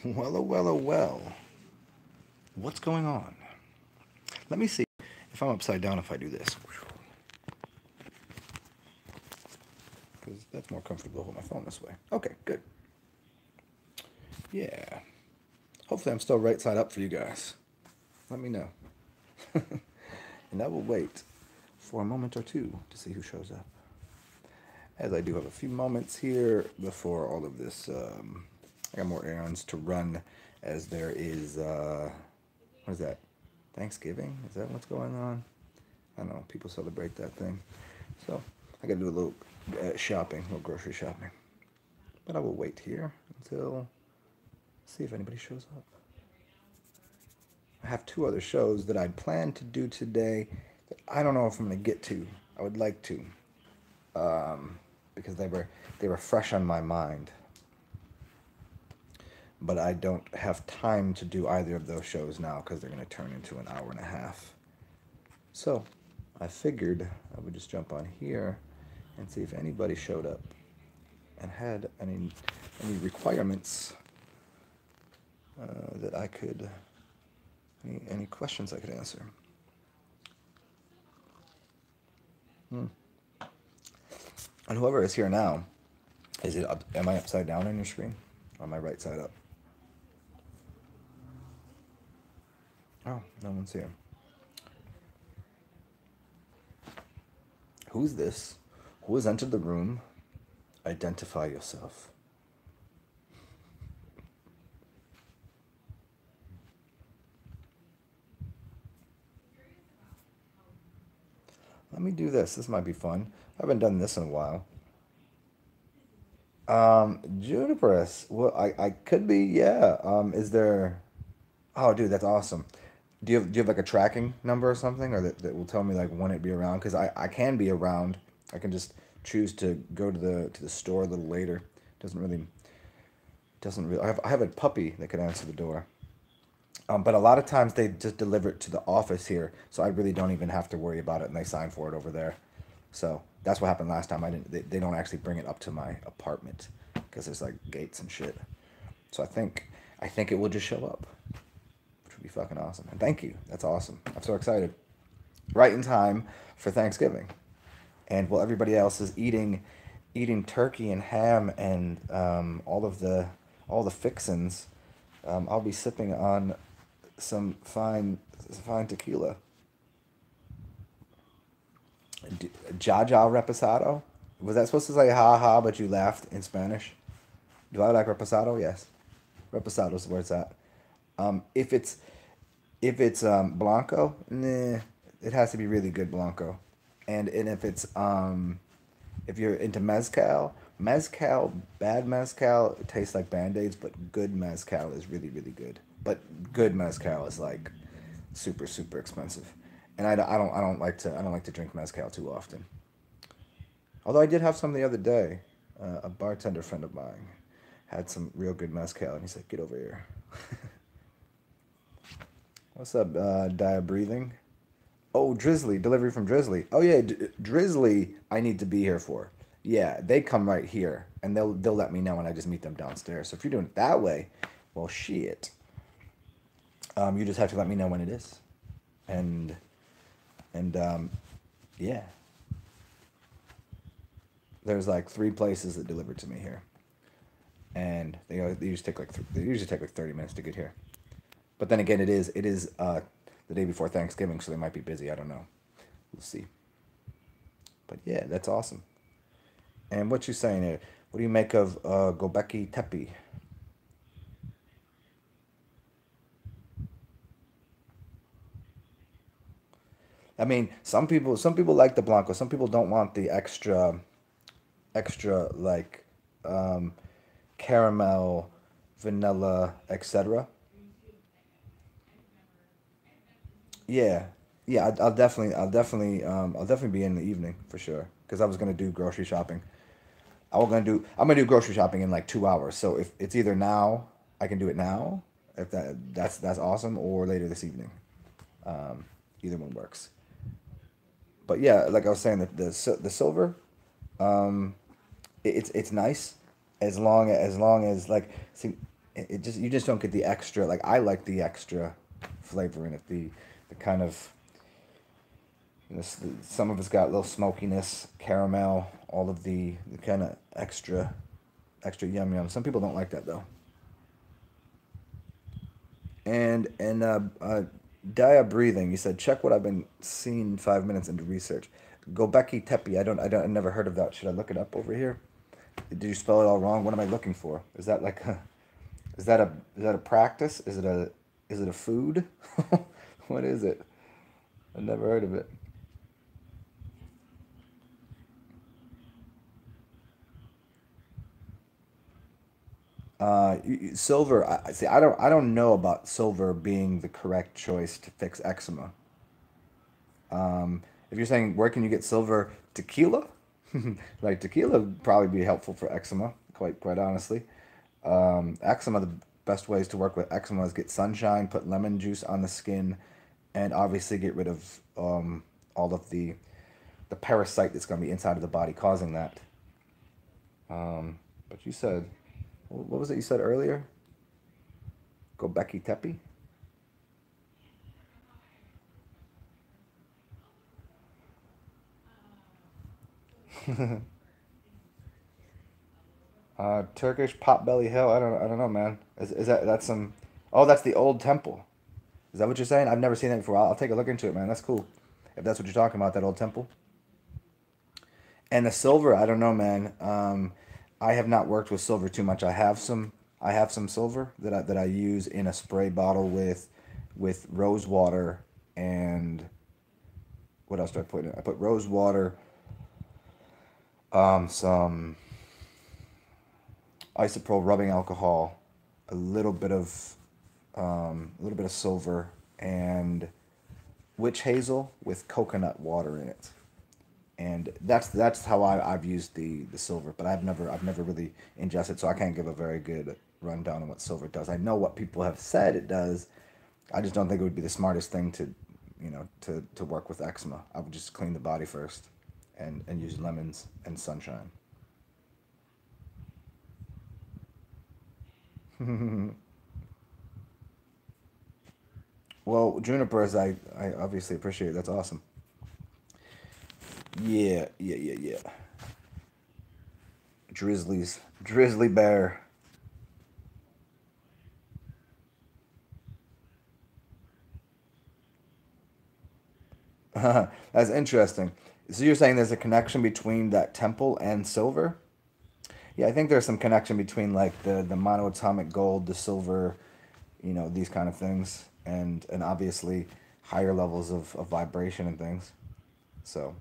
Well, oh, well, oh, well. What's going on? Let me see if I'm upside down if I do this. Because that's more comfortable to hold my phone this way. Okay, good. Yeah. Hopefully I'm still right side up for you guys. Let me know. And I will wait for a moment or two to see who shows up. As I do have a few moments here before all of this, I got more errands to run as there is, what is that? Thanksgiving? Is that what's going on? I don't know. People celebrate that thing. So I got to do a little shopping, a little grocery shopping. But I will wait here until, see if anybody shows up. I have two other shows that I'd planned to do today that I don't know if I'm going to get to. I would like to. Because they were fresh on my mind. But I don't have time to do either of those shows now because they're going to turn into an hour and a half. So I figured I would just jump on here and see if anybody showed up and had any requirements that I could, any questions I could answer. And whoever is here now, is it up, am I upside down on your screen? Or am I right side up? Oh, no one's here. Who's this? Who has entered the room? Identify yourself. Let me do this. This might be fun. I haven't done this in a while. Juniperus. Well, I could be, yeah. Is there... Oh, dude, that's awesome. Do you have like a tracking number or something, or that will tell me like when it be around? Because I can be around. I can just choose to go to the store a little later. Doesn't really. I have a puppy that could answer the door. But a lot of times they just deliver it to the office here, so I really don't even have to worry about it, and they sign for it over there. So that's what happened last time. I didn't. They don't actually bring it up to my apartment because there's like gates and shit. So I think it will just show up, which would be fucking awesome. And thank you. That's awesome. I'm so excited. Right in time for Thanksgiving, and while everybody else is eating turkey and ham and all the fixins, I'll be sipping on some fine tequila. Jaja reposado. Was that supposed to say ha ha, but you laughed in Spanish? Do I like reposado? Yes. Reposado is where it's at. If it's blanco, nah, it has to be really good blanco. And if you're into mezcal, bad mezcal, it tastes like band-aids, but good mezcal is really, really good. But good mezcal is like super, super expensive. And I don't like to drink mezcal too often. Although I did have some the other day. A bartender friend of mine had some real good mezcal, and he's like, "Get over here." What's up, Dia Breathing? Oh, Drizzly, delivery from Drizzly. Oh yeah, Drizzly, I need to be here for. Yeah, they come right here, and they'll let me know, and I just meet them downstairs. So if you're doing it that way, well, shit. You just have to let me know when it is, and yeah. There's like 3 places that deliver to me here, and they usually take like 30 minutes to get here. But then again, it is the day before Thanksgiving, so they might be busy. I don't know. We'll see. But yeah, that's awesome. And what you saying here? What do you make of Gobekli Tepe? I mean, some people like the blanco. Some people don't want the extra like um, caramel, vanilla, etc. Yeah, yeah. I'll definitely be in the evening for sure. Because I was gonna do grocery shopping. I'm gonna do grocery shopping in like 2 hours. So if it's either now, I can do it now. If that's awesome, or later this evening. Either one works. But yeah, like I was saying, the silver, it's nice as long as like see. it just you just don't get the extra. Like I like the extra flavor in it. The kind of some of it's got a little smokiness, caramel, all of the kind of extra yum yum. Some people don't like that though. And Dia breathing. You said check what I've been seeing 5 minutes into research. Gobeki Tepe. I never heard of that. Should I look it up over here? Did you spell it all wrong? What am I looking for? Is that like a is that a practice? Is it a food? What is it? I never heard of it. Silver. I see. I don't know about silver being the correct choice to fix eczema. If you're saying where can you get silver tequila, like tequila would probably be helpful for eczema. Quite honestly, eczema the best ways to work with eczema is get sunshine, put lemon juice on the skin, and obviously get rid of all of the parasite that's going to be inside of the body causing that. But you said what was it you said earlier? Gobeki Tepe. Turkish Potbelly Hill. I don't know, man. Is that that's some? Oh, that's the old temple. Is that what you're saying? I've never seen that before. I'll take a look into it, man. That's cool. If that's what you're talking about, that old temple. And the silver, I don't know, man. I have not worked with silver too much. I have some silver that I use in a spray bottle with rose water and what else do I put in it? I put rose water, some isopropyl rubbing alcohol, a little bit of a little bit of silver, and witch hazel with coconut water in it. And that's how I've used the silver, but I've never really ingested, so I can't give a very good rundown on what silver does. I know what people have said it does. I just don't think it would be the smartest thing to, to work with eczema. I would just clean the body first, and use lemons and sunshine. Well, junipers, I obviously appreciate. That's awesome. Yeah. Drizzly bear. That's interesting. So you're saying there's a connection between that temple and silver? Yeah, I think there's some connection between like the monoatomic gold, the silver, these kind of things, and obviously higher levels of vibration and things. So,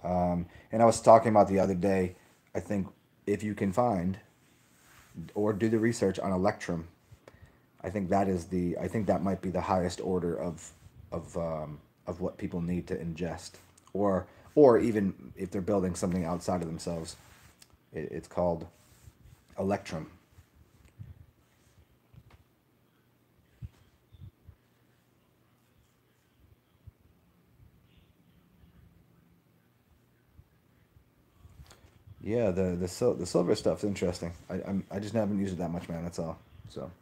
and I was talking about the other day, I think if you can find or do the research on electrum, I think that might be the highest order of what people need to ingest, or even if they're building something outside of themselves, it's called electrum. Yeah, the silver stuff's interesting. I just haven't used it that much, man. That's all. So,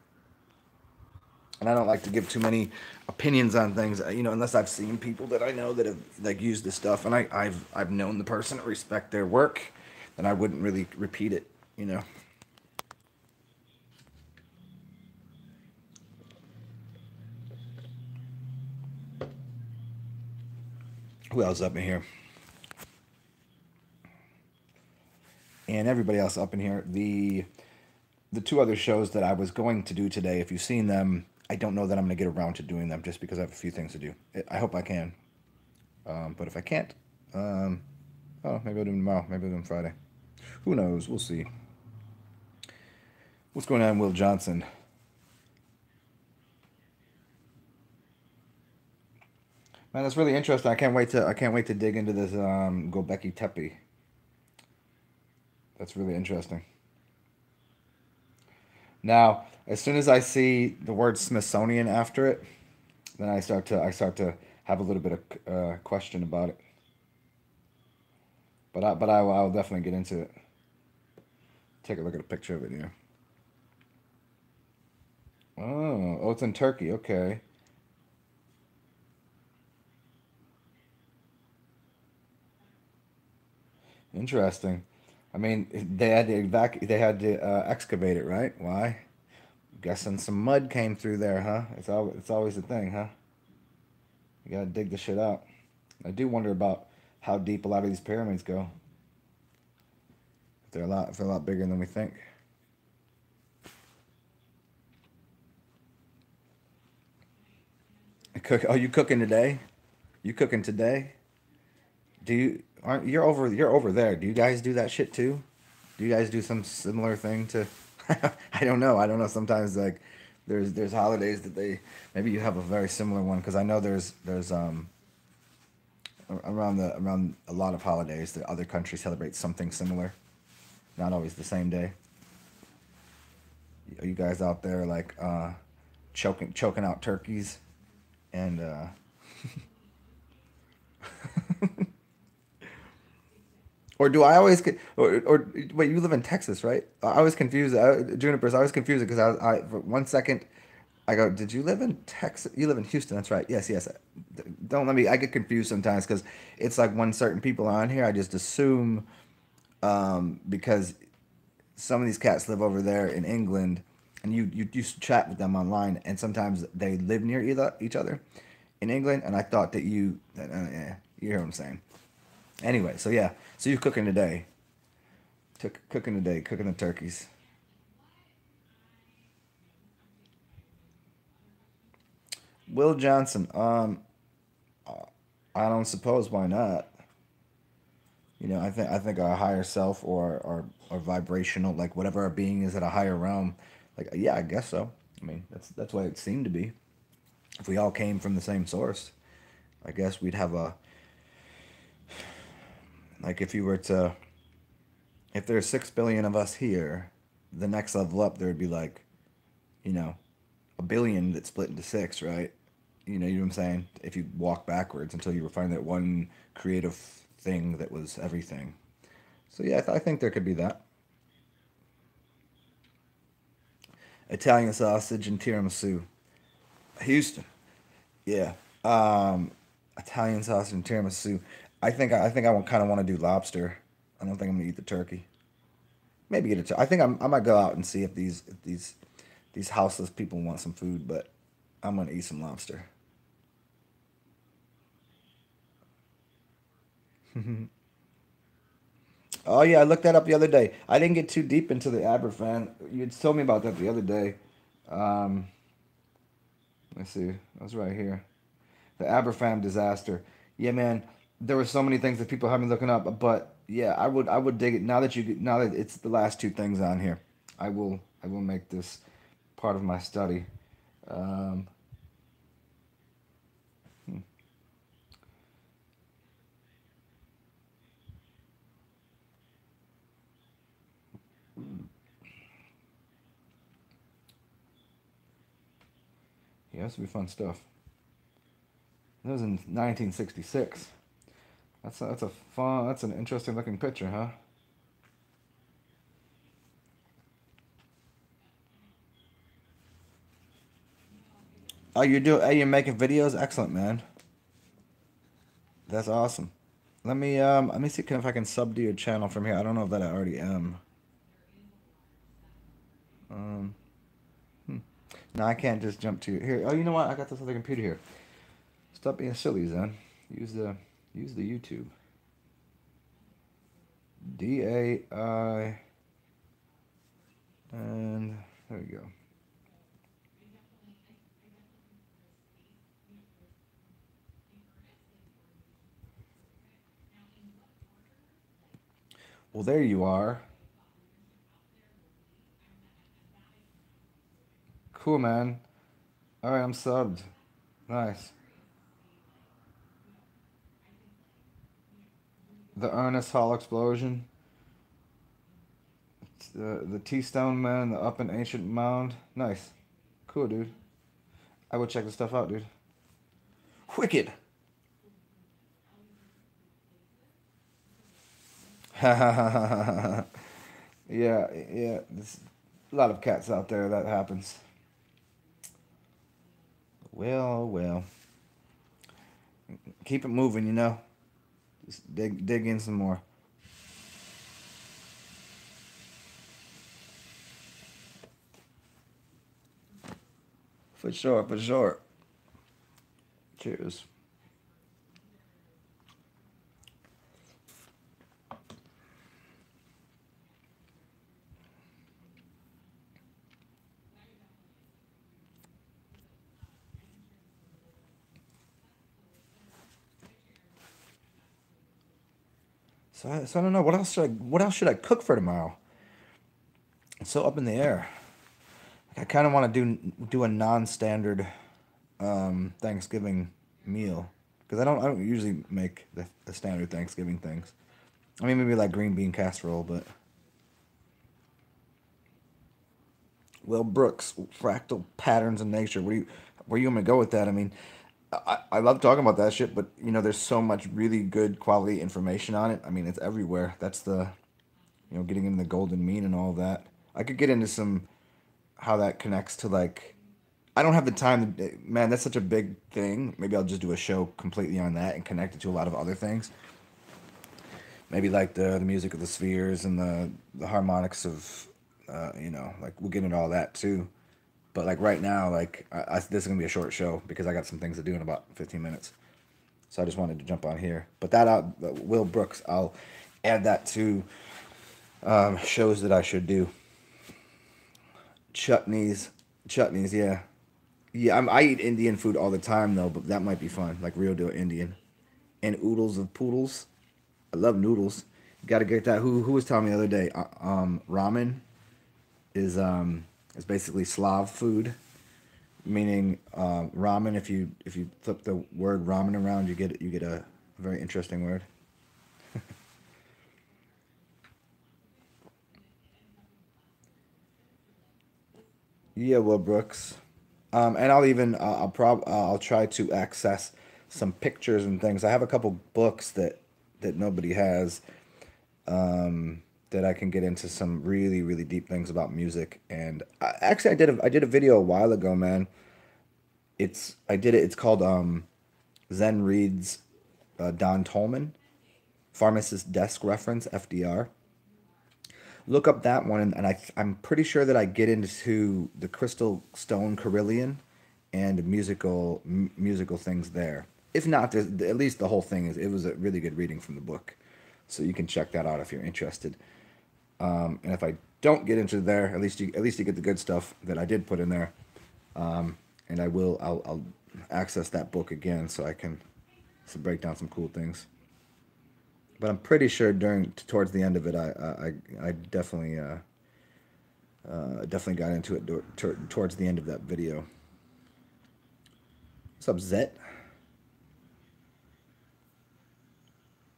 and I don't like to give too many opinions on things, unless I've seen people that I know that have like used this stuff, and I've known the person, respect their work, then I wouldn't really repeat it. You know. Who else up in here? And everybody else up in here. The two other shows that I was going to do today, if you've seen them, I don't know that I'm going to get around to doing them just because I have a few things to do. I hope I can. But if I can't, um, oh, maybe I'll do them tomorrow. Maybe I'll do them Friday. Who knows? We'll see. What's going on, Will Johnson? Man, that's really interesting. I can't wait to dig into this Gobekli Tepe. That's really interesting. Now, as soon as I see the word Smithsonian after it, then I start to have a little bit of question about it. I'll definitely get into it. Take a look at a picture of it here. Oh, it's in Turkey. Okay, interesting. I mean, they had to excavate it, right? Why? Guessing some mud came through there, huh? It's always a thing, huh? You gotta dig the shit out. I do wonder about how deep a lot of these pyramids go. If they're a lot bigger than we think. Oh, you cooking today? You cooking today? Do you aren't you're over there? Do you guys do that shit too? Do you guys do some similar thing to? I don't know. I don't know. Sometimes like there's holidays that they maybe you have a very similar one because I know there's around a lot of holidays that other countries celebrate something similar. Not always the same day. Are you guys out there like choking out turkeys and or do I always get or wait? You live in Texas, right? I was confused. Junipers. I was confused because I for 1 second I go, did you live in Texas? You live in Houston. That's right. Yes, yes. Don't let me. I get confused sometimes because it's like when certain people are on here, I just assume because some of these cats live over there in England, and you used to chat with them online, and sometimes they live near each other in England, and I thought that yeah, you hear what I'm saying. Anyway, so yeah, so you're cooking today, cooking today, cooking the turkeys. Will Johnson, I don't suppose why not. You know, I think our higher self or vibrational, like whatever our being is at a higher realm, like yeah, I guess so. I mean, that's what it seemed to be. If we all came from the same source, I guess we'd have a like if you were to if there's 6 billion of us here, the next level up there would be like, you know, a billion that split into six, right? You know what I'm saying? If you walk backwards until you find that one creative thing that was everything. So yeah, I think there could be that. Italian sausage and tiramisu. Houston. Yeah. Um, Italian sausage and tiramisu. I think I kind of want to do lobster. I don't think I'm gonna eat the turkey. Maybe get I think I might go out and see if these houseless people want some food, but I'm gonna eat some lobster. Oh yeah, I looked that up the other day. I didn't get too deep into the Aberfan. You had told me about that the other day. Um, let's see. I was right here. The Aberfan disaster. Yeah, man. There were so many things that people have me looking up, but yeah, I would dig it now that it's the last two things on here. I will make this part of my study. Um, yeah, this will be fun stuff. That was in 1966. That's a fun. That's an interesting looking picture, huh? Oh, you're making videos? Excellent, man. That's awesome. Let me see if I can sub to your channel from here. I don't know if that I already am. Um, no, I can't just jump to here. Oh, you know what? I got this other computer here. Stop being silly, Zen. Use the use the YouTube. DAI and there we go. Well, there you are. Cool, man. All right, I'm subbed. Nice. The Ernest Hall explosion. The T Stone Man, the Up and Ancient Mound. Nice. Cool, dude. I would check this stuff out, dude. Wicked. Yeah, yeah. There's a lot of cats out there that happens. Well. Keep it moving, you know. Just dig in some more. For sure, for sure. Cheers. So I don't know what else should I cook for tomorrow? It's so up in the air. I kind of want to do a non-standard Thanksgiving meal because I don't usually make the standard Thanksgiving things. I mean maybe like green bean casserole, but Will Brooks, fractal patterns in nature. Where you gonna go with that? I mean, I love talking about that shit, but you know, there's so much really good quality information on it. I mean, it's everywhere. That's the, you know, getting into the golden mean and all that. I could get into some how that connects to like. I don't have the time. Man, that's such a big thing. Maybe I'll just do a show completely on that and connect it to a lot of other things. Maybe like the music of the spheres and the harmonics of, you know, like we'll get into all that too. But like right now, like this is gonna be a short show because I got some things to do in about 15 minutes. So I just wanted to jump on here. But that out, Will Brooks, I'll add that to shows that I should do. Chutneys, chutneys, yeah, yeah. I eat Indian food all the time though, but that might be fun, like real deal Indian. And oodles of poodles. I love noodles. Got to get that. Who was telling me the other day? Ramen is basically Slav food, meaning ramen. If you flip the word ramen around, you get a very interesting word. Yeah, well, Brooks. And I'll try to access some pictures and things. I have a couple books that nobody has that I can get into some really really deep things about music. And actually, I did a video a while ago, man. I did it. It's called Zen Reads Don Tolman, Pharmacist Desk Reference (FDR). Look up that one, and I'm pretty sure that I get into the Crystal Stone Carillion and musical things there. If not, at least the whole thing is it was a really good reading from the book, so you can check that out if you're interested. And if I don't get into there, at least you get the good stuff that I did put in there. And I'll access that book again so I can break down some cool things. But I'm pretty sure towards the end of it, I definitely got into it towards the end of that video. What's up, Zet?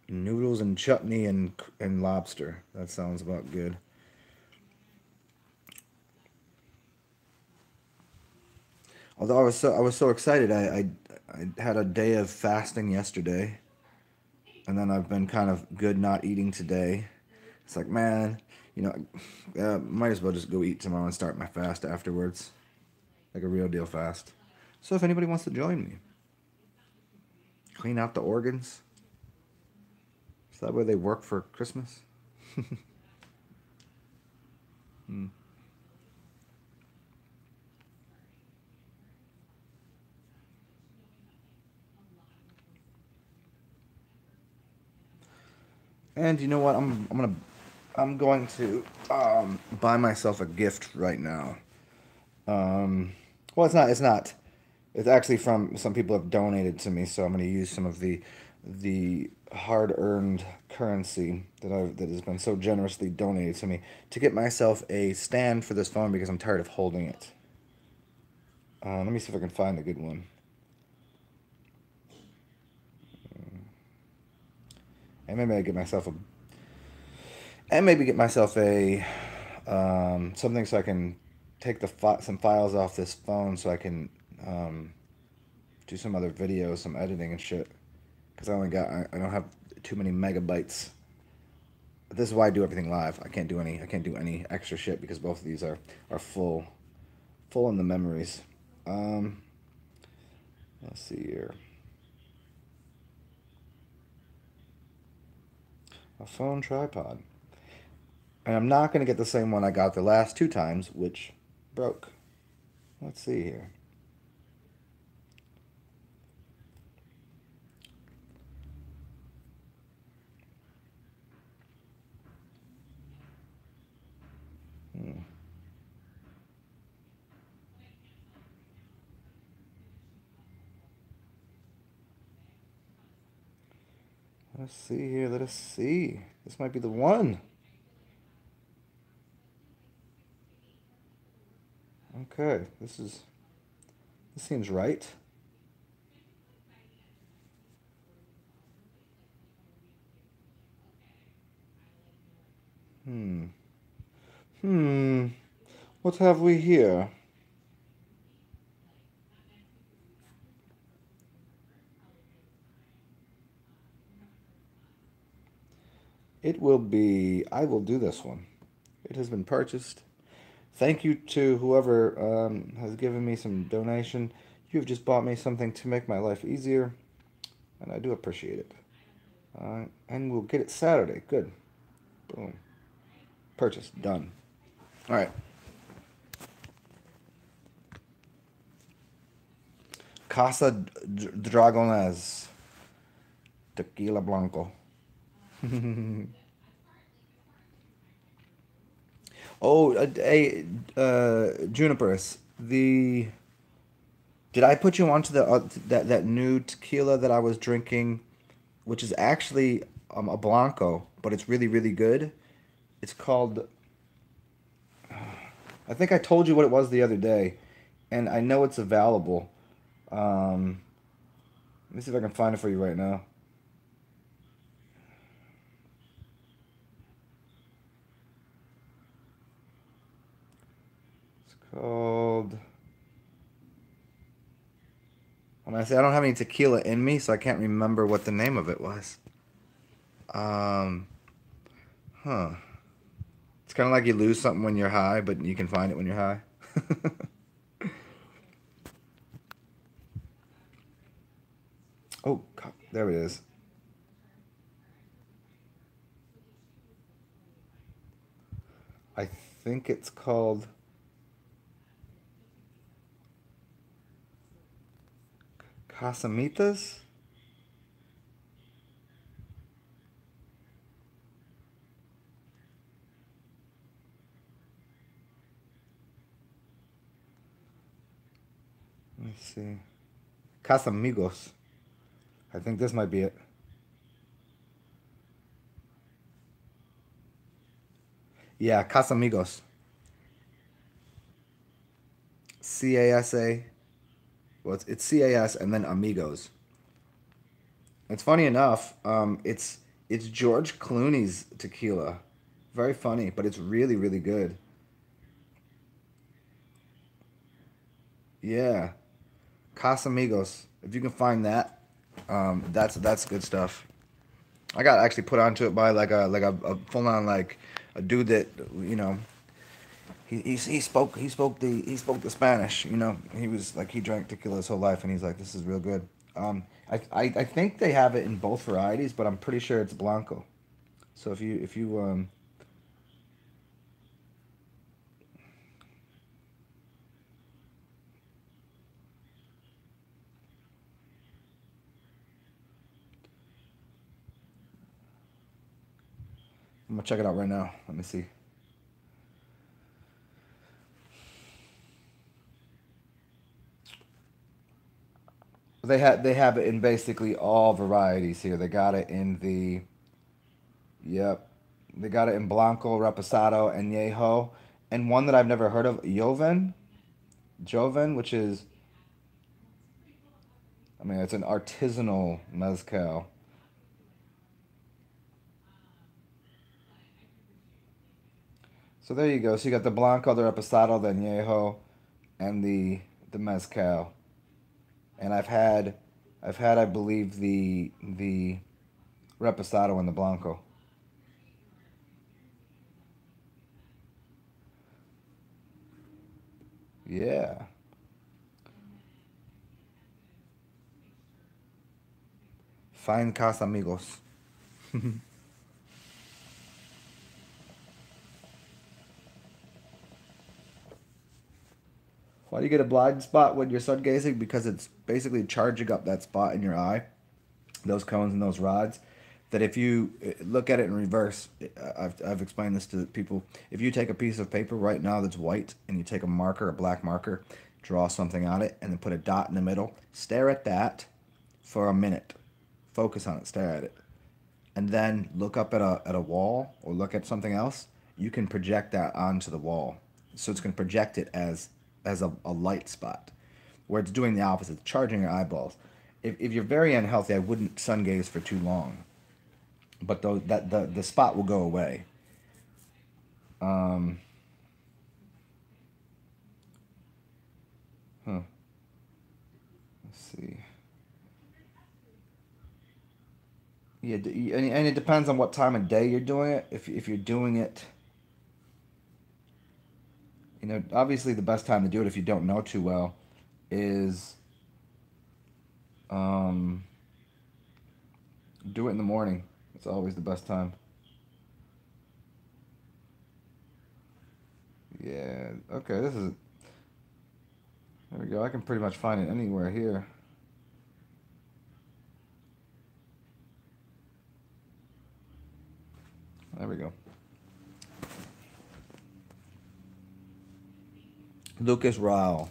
Noodles and chutney and lobster. That sounds about good. Although I was so excited, I had a day of fasting yesterday, and then I've been kind of good not eating today. It's like, man, you know, might as well just go eat tomorrow and start my fast afterwards, like a real deal fast. So if anybody wants to join me, clean out the organs. Is that where they work for Christmas? Hmm. And you know what? I'm going to buy myself a gift right now. Well, it's not. It's actually from some people have donated to me, so I'm going to use some of the hard-earned currency that has been so generously donated to me to get myself a stand for this phone because I'm tired of holding it. Let me see if I can find a good one. And maybe I get myself a and maybe get myself a something so I can take some files off this phone so I can um, do some other videos, some editing and shit. Because I don't have too many megabytes. This is why I do everything live. I can't do any extra shit because both of these are full in the memories. Um, Let's see here. A phone tripod. And I'm not going to get the same one I got the last 2 times, which broke. Let's see here. Let's see here. Let us see. This might be the one. Okay, this seems right. Hmm. Hmm. What have we here? It will be. I will do this one. It has been purchased. Thank you to whoever has given me some donation. You have just bought me something to make my life easier, and I do appreciate it. And we'll get it Saturday. Good. Boom. Purchase. Done. All right. Casa Dragones. Tequila Blanco. Oh, hey, Junipers. Did I put you onto the that new tequila that I was drinking, which is actually a blanco, but it's really really good. It's called. I think I told you what it was the other day, and I know it's available. Um, Let me see if I can find it for you right now. It's called. I'm gonna say I don't have any tequila in me, so I can't remember what the name of it was. Um, huh. It's kind of like you lose something when you're high, but you can find it when you're high. Oh, God, there it is. I think it's called Casamitas. Let me see. Casamigos. I think this might be it. Yeah, Casamigos. CASA. Well, it's CAS and then Amigos. It's funny enough. It's George Clooney's tequila. Very funny, but it's really really good. Yeah, Casamigos. If you can find that, that's good stuff. I got actually put onto it by a full on like a dude that you know he spoke the Spanish. You know, he was like he drank tequila his whole life, and he's like, this is real good. I think they have it in both varieties, but I'm pretty sure it's blanco. So if you I'm gonna check it out right now. Let me see. They have it in basically all varieties here. They got it in the yep. They got it in Blanco, Reposado, and Añejo, and one that I've never heard of, Joven, which is I mean it's an artisanal mezcal. So there you go. So you got the Blanco, the Reposado, the Añejo, and the mezcal. And I've had I believe the Reposado and the Blanco. Yeah. Find Casamigos. Why do you get a blind spot when you're sun gazing? Because it's basically charging up that spot in your eye, those cones and those rods. That if you look at it in reverse, I've explained this to people. If you take a piece of paper right now that's white and you take a marker, a black marker, draw something on it, and then put a dot in the middle, stare at that for a minute. Focus on it, stare at it. And then look up at a wall or look at something else. You can project that onto the wall. So it's going to project it as a light spot, where it's doing the opposite, it's charging your eyeballs. If you're very unhealthy, I wouldn't sun gaze for too long, but the spot will go away. Um, huh. Let's see. Yeah, and it depends on what time of day you're doing it. If you're doing it, obviously the best time to do it if you don't know too well is um, do it in the morning. It's always the best time. Yeah. Okay. There we go. I can pretty much find it anywhere here. There we go. Lucas Rao.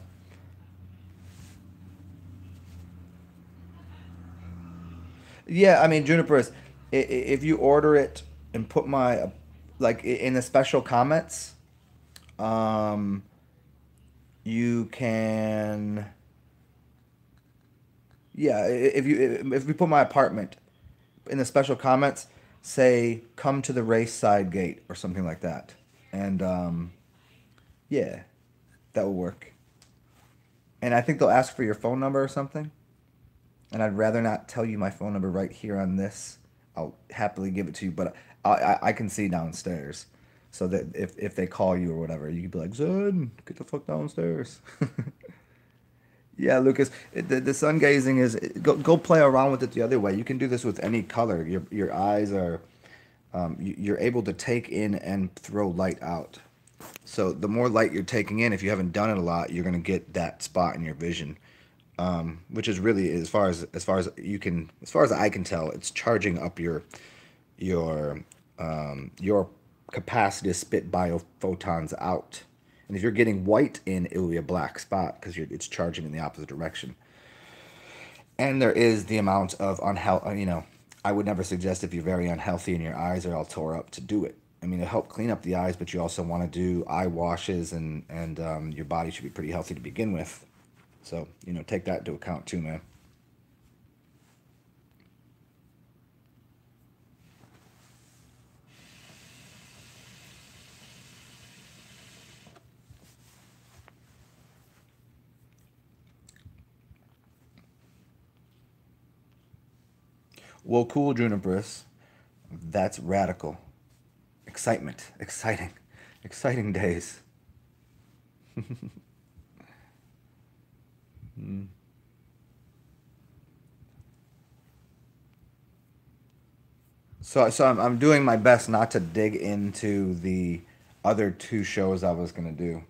Yeah, I mean Juniper's. If you order it and put my like in the special comments, um, you can. Yeah, if you put my apartment in the special comments, say come to the race side gate or something like that, and yeah, that will work. And I think they'll ask for your phone number or something. And I'd rather not tell you my phone number right here on this. I'll happily give it to you, but I can see downstairs. So that if they call you or whatever, you could be like, Zen, get the fuck downstairs. Yeah, Lucas, the sun gazing is go play around with it the other way. You can do this with any color. Your eyes are you're able to take in and throw light out. So the more light you're taking in, if you haven't done it a lot, you're gonna get that spot in your vision, which is really as far as I can tell, it's charging up your your capacity to spit biophotons out. And if you're getting white in, it will be a black spot because it's charging in the opposite direction. And there is the amount of unhealth. I would never suggest if you're very unhealthy and your eyes are all tore up to do it. I mean, it help clean up the eyes, but you also want to do eye washes and your body should be pretty healthy to begin with. So take that into account too, man. Well, cool, Juniperus. That's radical. Excitement. Exciting. Exciting days. Mm. So I'm doing my best not to dig into the other two shows I was gonna do.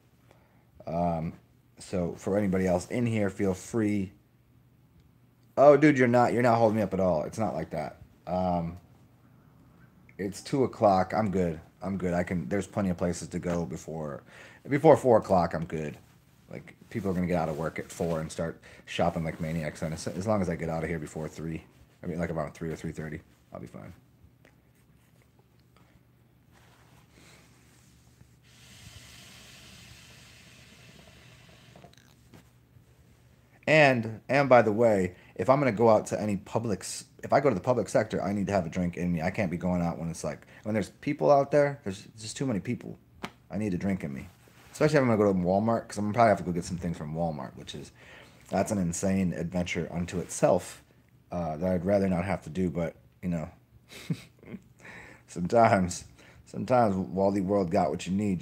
Um, so for anybody else in here, feel free. Oh, dude, you're not holding me up at all. It's not like that. Um, it's 2 o'clock. I'm good. I'm good. I can. There's plenty of places to go before 4 o'clock. I'm good. Like people are gonna get out of work at 4 and start shopping like maniacs. And as long as I get out of here before 3, I mean like around 3 or 3:30, I'll be fine. And by the way, if I'm gonna go out to any if I go to the public sector, I need to have a drink in me. I can't be going out when it's like when there's people out there. There's just too many people. I need a drink in me, especially if I'm gonna go to Walmart because I'm gonna probably have to go get some things from Walmart, which is that's an insane adventure unto itself that I'd rather not have to do. But you know, sometimes, sometimes Wally World got what you need.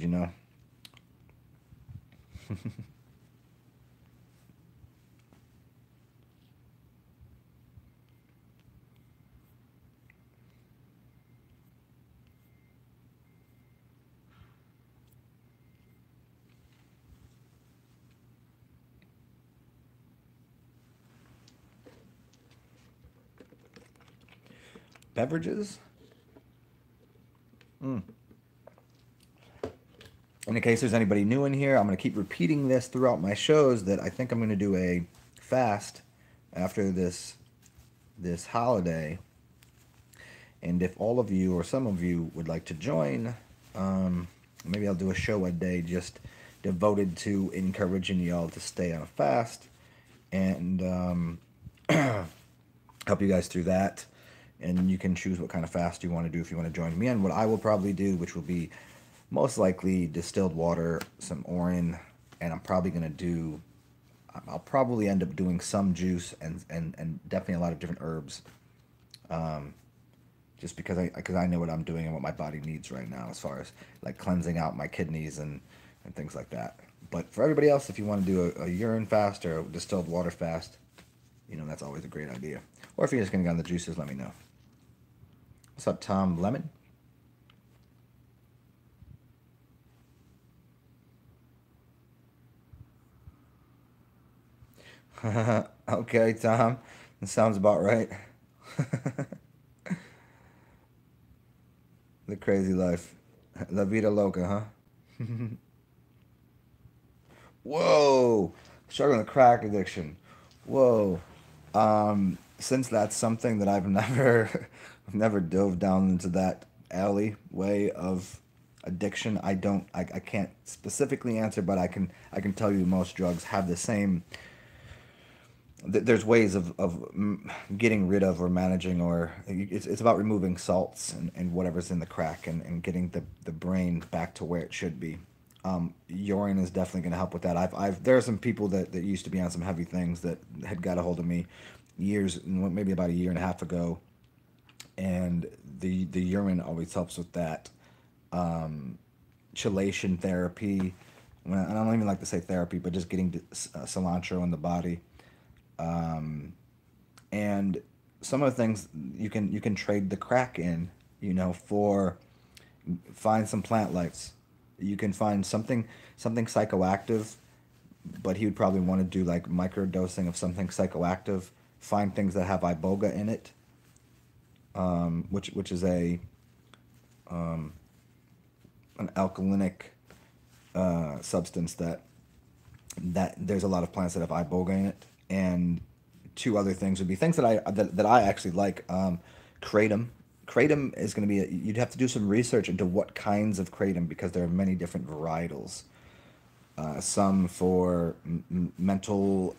beverages. In case there's anybody new in here, I'm going to keep repeating this throughout my shows that I think I'm going to do a fast after this holiday. And if all of you or some of you would like to join, maybe I'll do a show a day just devoted to encouraging y'all to stay on a fast and help you guys through that. And you can choose what kind of fast you want to do if you want to join me. And what I will probably do, which will be most likely distilled water, some orange, and I'm probably going to do, I'll probably end up doing some juice and definitely a lot of different herbs. Just because I know what I'm doing and what my body needs right now as far as like cleansing out my kidneys and things like that. But for everybody else, if you want to do a urine fast or a distilled water fast, that's always a great idea. Or if you're just going to go on the juices, let me know. What's up, Tom Lemon? Okay, Tom. That sounds about right. The crazy life. La vida loca, huh? Whoa! Struggling with crack addiction. Whoa. Since that's something that I've never I've never dove down into that alleyway of addiction, I can't specifically answer, but I can tell you most drugs have the same there's ways of getting rid of or managing, or it's about removing salts and whatever's in the crack and getting the brain back to where it should be. Urine is definitely going to help with that. There are some people that used to be on some heavy things that had got a hold of me years, maybe about a year and a half ago, and the urine always helps with that. Chelation therapy. I don't even like to say therapy, but just getting cilantro in the body. And some of the things you can trade the crack in, for find some plant lives. You can find something psychoactive, but he would probably want to do like micro dosing of something psychoactive. Find things that have iboga in it, which is an alkalinic substance that there's a lot of plants that have iboga in it. And two other things would be things that I actually like. Kratom. Kratom is going to be you'd have to do some research into what kinds of kratom, because there are many different varietals. Some for mental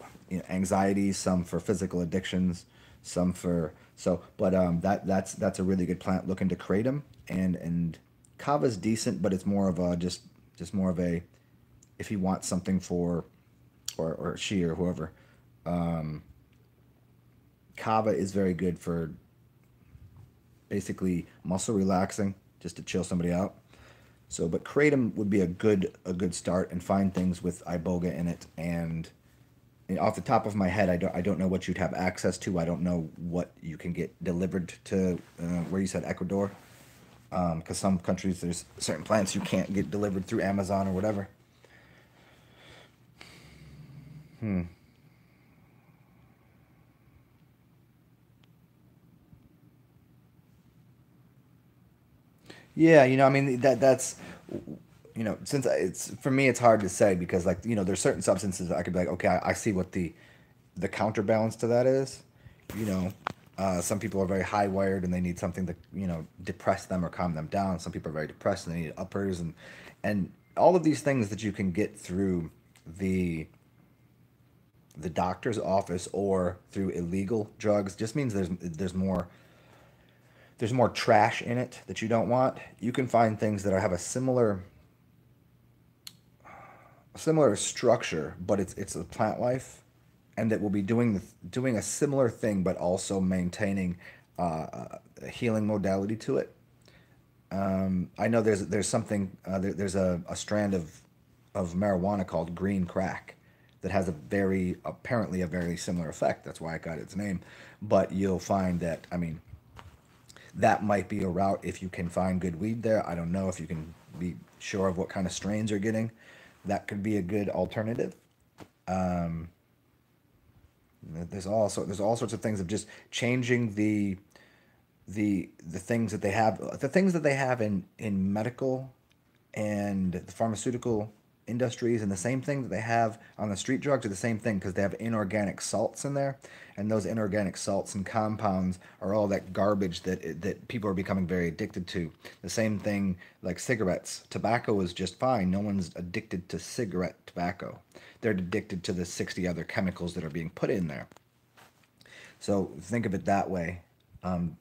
anxiety, some for physical addictions, some for But that's a really good plant. Look into kratom, and kava's decent, but it's more of a just more of a, if you want something for, or she or whoever. Kava is very good for basically muscle relaxing, just to chill somebody out. So, but kratom would be a good start, and find things with iboga in it. And off the top of my head, I don't know what you'd have access to. I don't know what you can get delivered to where you said Ecuador, because some countries there's certain plants you can't get delivered through Amazon or whatever. Yeah, I mean that's since it's for me it's hard to say, because like there's certain substances that I could be like, okay, I see what the counterbalance to that is. You know, some people are very high wired and they need something to depress them or calm them down. Some people are very depressed and they need uppers, and all of these things that you can get through the the doctor's office or through illegal drugs just means there's more trash in it that you don't want. You can find things that have a similar structure, but it's a plant life, and that will be doing a similar thing, but also maintaining a healing modality to it. I know there's something there's a strand of marijuana called green crack that has apparently a very similar effect. That's why it got its name. But you'll find that, I mean, that might be a route if you can find good weed there. I don't know if you can be sure of what kind of strains you're getting. That could be a good alternative. Um, there's all sorts of things of just changing the things that they have, in medical and the pharmaceutical industries, and the same thing that they have on the street drugs are the same thing, because they have inorganic salts in there, and those inorganic salts and compounds are all that garbage that people are becoming very addicted to. The same thing like cigarettes. Tobacco is just fine. No one's addicted to cigarette tobacco. They're addicted to the 60 other chemicals that are being put in there. So think of it that way.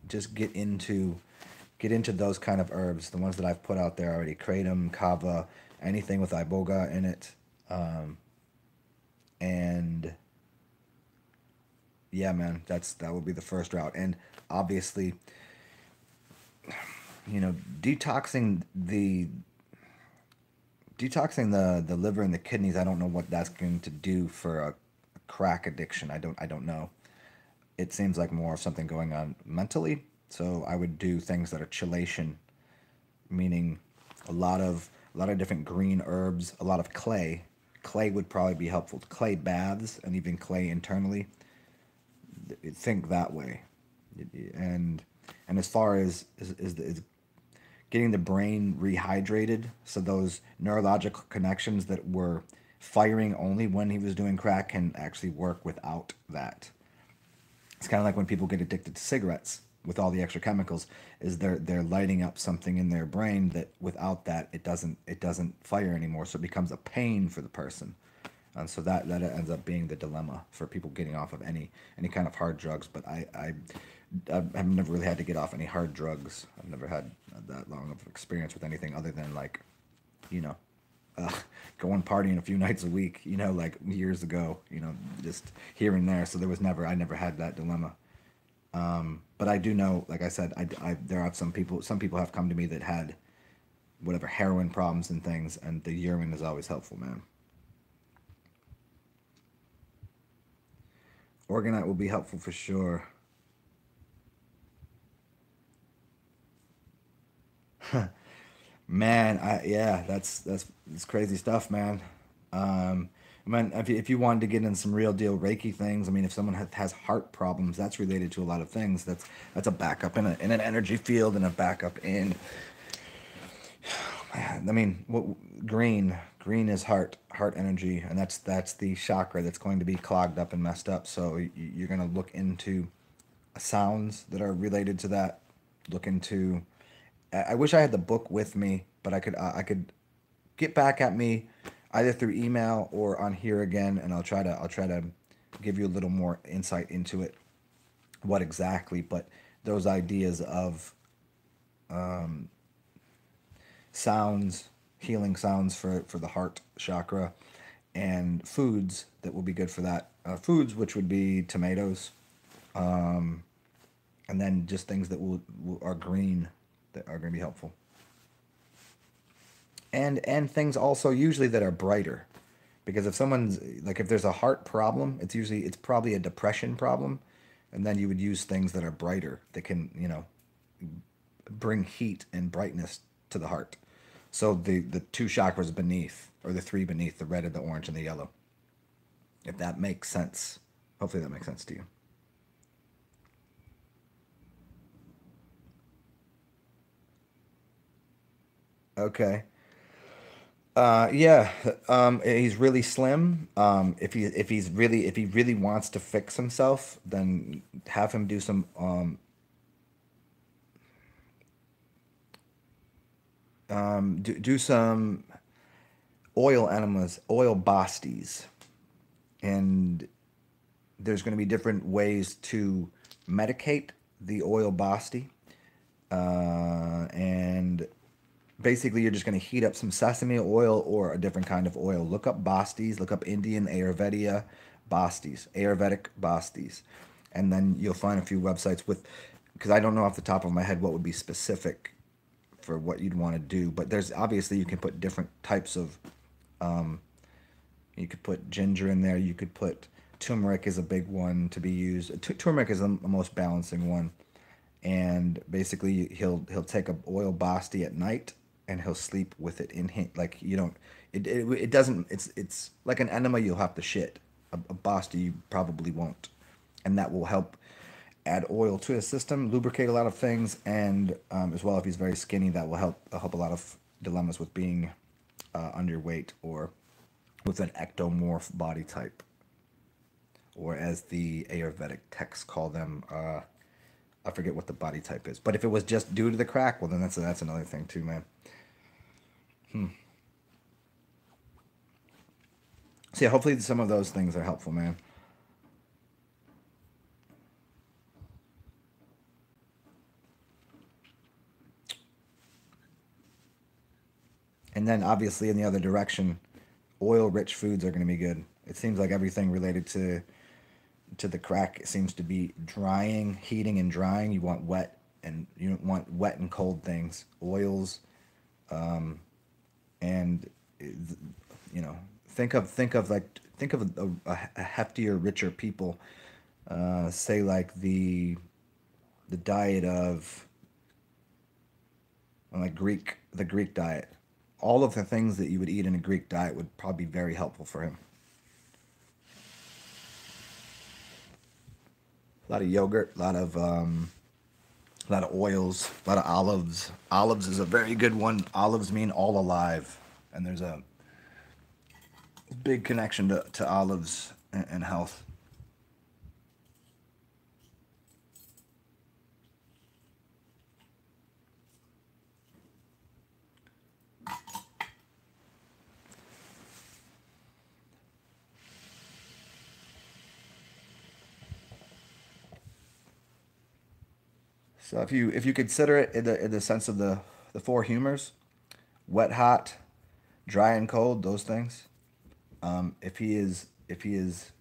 Just get into those kind of herbs, the ones that I've put out there already: kratom, kava, anything with iboga in it, and yeah, man, that would be the first route. And obviously, you know, detoxing the liver and the kidneys. I don't know what that's going to do for a crack addiction. I don't know. It seems like more of something going on mentally. So I would do things that are chelation, meaning a lot of different green herbs, a lot of clay. Clay would probably be helpful. Clay baths and even clay internally. Think that way. And as far as getting the brain rehydrated, so those neurological connections that were firing only when he was doing crack can actually work without that. It's kind of like when people get addicted to cigarettes with all the extra chemicals, is they're lighting up something in their brain that without that it doesn't fire anymore, so it becomes a pain for the person. And so that ends up being the dilemma for people getting off of any kind of hard drugs. But I've never really had to get off any hard drugs. I've never had that long of experience with anything other than, like, you know, uh, going partying a few nights a week, like years ago, just here and there. So I never had that dilemma. But I do know, like I said, there are some people have come to me that had whatever heroin problems and things, and the urine is always helpful, man. Organite will be helpful for sure. Man, yeah, that's crazy stuff, man. I mean, if you wanted to get in some real deal Reiki things, I mean, if someone has heart problems, that's related to a lot of things. That's a backup in an energy field, and a backup in. I mean, green is heart energy, and that's the chakra that's going to be clogged up and messed up. So you're going to look into sounds that are related to that. Look into. I wish I had the book with me, but I could get back at me either through email or on here again, and I'll try to give you a little more insight into it, what exactly. But those ideas of sounds, healing sounds for the heart chakra, and foods that will be good for that. Foods which would be tomatoes, and then just things that are green, that are going to be helpful. And things also usually that are brighter, because if there's a heart problem, it's probably a depression problem, and then you would use things that are brighter, that can, bring heat and brightness to the heart. So the two chakras beneath, or the three beneath: the red and the orange and the yellow. If that makes sense. Hopefully that makes sense to you. Okay. Yeah. He's really slim. If he really wants to fix himself, then have him do some oil enemas, oil bastis, and there's going to be different ways to medicate the oil basti. And basically, you're just going to heat up some sesame oil or a different kind of oil. Look up bastis, look up Indian Ayurveda bastis, Ayurvedic bastis, and then you'll find a few websites because I don't know off the top of my head what would be specific for what you'd want to do. But there's obviously, you can put different types of, you could put ginger in there. You could put turmeric is a big one to be used. Turmeric is the most balancing one. And basically, he'll take a oil basti at night, and he'll sleep with it in him. Like, you don't. It doesn't. It's like an enema. You'll have to shit. A basti you probably won't, and that will help. add oil to his system, lubricate a lot of things, and as well, if he's very skinny, that will help a lot of dilemmas with being underweight or with an ectomorph body type, or as the Ayurvedic texts call them, I forget what the body type is. But if it was just due to the crack, well, then that's another thing too, man. So yeah, hopefully some of those things are helpful, man. And then obviously in the other direction, oil-rich foods are going to be good. It seems like everything related to the crack seems to be drying, heating, and drying. You want wet, and you don't want wet and cold things. Oils, and you know, think of a heftier, richer people. Say like the diet of like the Greek diet. All of the things that you would eat in a Greek diet would probably be very helpful for him. A lot of yogurt, a lot of oils, a lot of olives. Olives is a very good one. Olives mean all alive, and there's a big connection to olives and health. So if you consider it in the sense of the four humors, wet, hot, dry, and cold, those things. If he is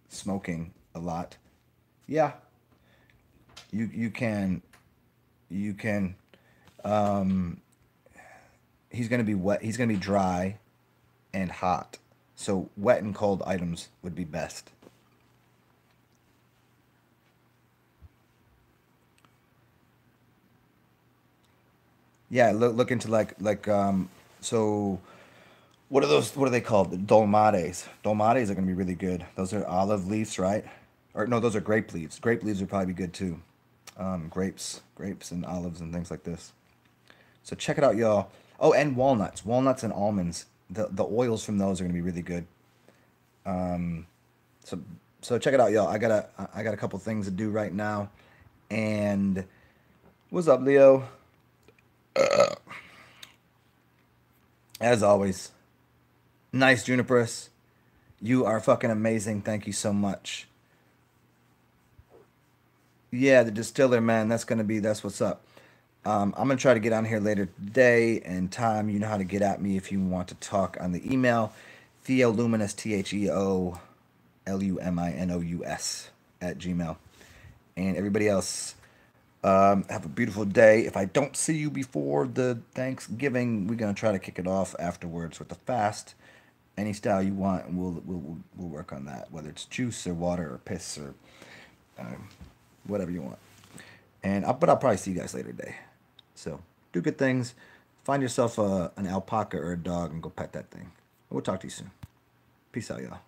smoking a lot, yeah, you can. He's gonna be wet. He's gonna be dry and hot. So wet and cold items would be best. Yeah, look into so what are those? What are they called? Dolmades. Dolmades are gonna be really good. Those are olive leaves, right? Or no, those are grape leaves. Grape leaves would probably be good too. Grapes, and olives and things like this. So check it out, y'all. Oh, and walnuts and almonds. The oils from those are gonna be really good. So so check it out, y'all. I got a couple things to do right now. And what's up, Leo? As always, nice Juniperus. You are fucking amazing. Thank you so much. Yeah, the distiller, man. That's what's up. I'm gonna try to get on here later today and time. You know how to get at me if you want to talk on the email. Theoluminous, TheoLuminous at Gmail. And everybody else, have a beautiful day. If I don't see you before the Thanksgiving, we're gonna try to kick it off afterwards with the fast. Any style you want, and we'll work on that. Whether it's juice or water or piss or um, whatever you want. But I'll probably see you guys later today. So do good things. Find yourself an alpaca or a dog and go pet that thing. We'll talk to you soon. Peace out, y'all.